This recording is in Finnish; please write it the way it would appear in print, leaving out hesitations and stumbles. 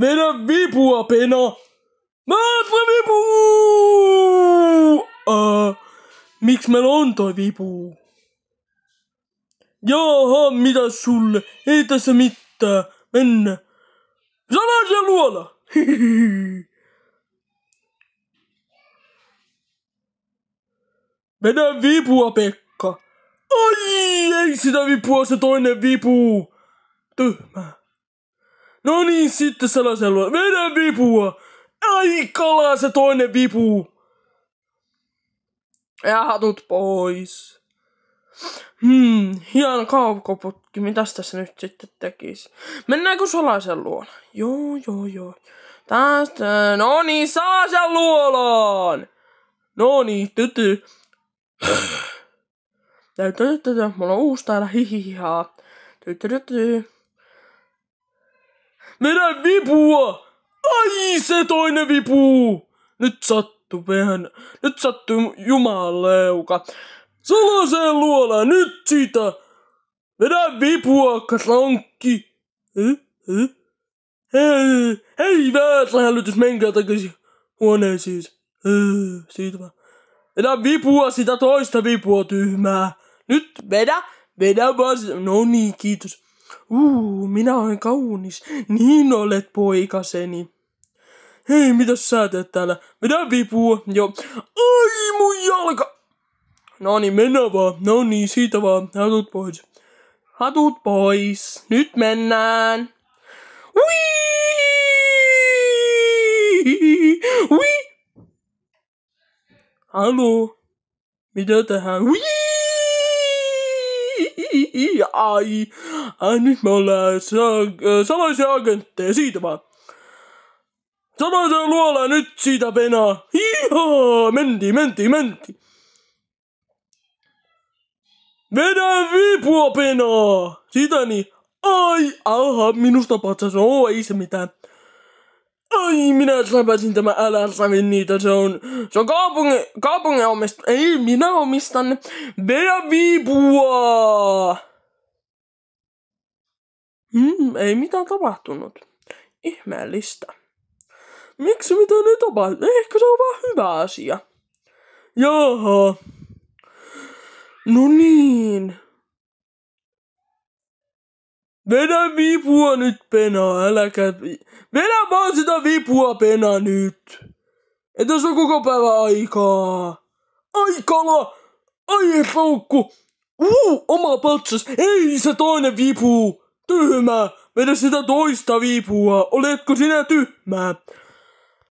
Vedä vipua, Pena! Mä vipu! Miksi meillä on toi vipu? Jaha, mitäs sulle? Ei tässä mitään. Mennä. Salaisen luola! Vedä vipua, Pekka. Ai, ei sitä vipua, se toinen vipu. Tyhmä. No niin, sitten salaisen luola. Vedä vipua. Ai kala, se toinen vipu. Ja hatut pois. Hieno kaukoputki. Mitäs tässä nyt sitten tekisi? Mennäänkö salaisen luolaan? Joo. Tästä. No niin, salaisen luolaan. No niin, tyty. Mulla on uusi täällä. Hihihaa. Vedä vipua. Ai, se toinen vipu. Nyt sattuu jumaleuka. Salaiseen luolaan, nyt sitä! Vedä vipua, kaslonkki! Hei, vääränhälytys, menkää takaisin huoneisiin. Siitä vaan. Vedä vipua, sitä toista vipua, tyhmää. Nyt vedä vaan. No niin, kiitos. Minä olen kaunis. Niin olet, poikaseni. Hei, mitäs sä teet täällä? Vedä vipua, joo. Ai, mun jalka! No niin, mennään vaan. No niin, siitä vaan. Hatut pois. Hatut pois. Nyt mennään. Ui! Haloo? Mitä tähän? Ai, nyt me ollaan salaisia agentteja. Siitä vaan. Salaisen luolaan nyt siitä, Pena. Hihaa, mentiin. Vedä vipua, Pena! Sitä niin. Ai, minusta patsas. Ei se mitään. Ai, minä läpäsin tämä, älä sävi niitä. Se on kaupungin omista. Ei, minä omistan ne. Vedä vipua! Ei mitään tapahtunut. Ihmeellistä. Miksi mitään ei tapahtunut? Ehkä se on vaan hyvä asia. Jaha. No niin. Vedä vipua nyt, Pena, äläkä. Vedä vaan sitä vipua, Pena, nyt. Et tässä on koko päivä aikaa. Ai kala. Ai paukku. Oma patsas. Ei se toinen vipu. Tyhmä. Vedä sitä toista vipua. Oletko sinä tyhmä?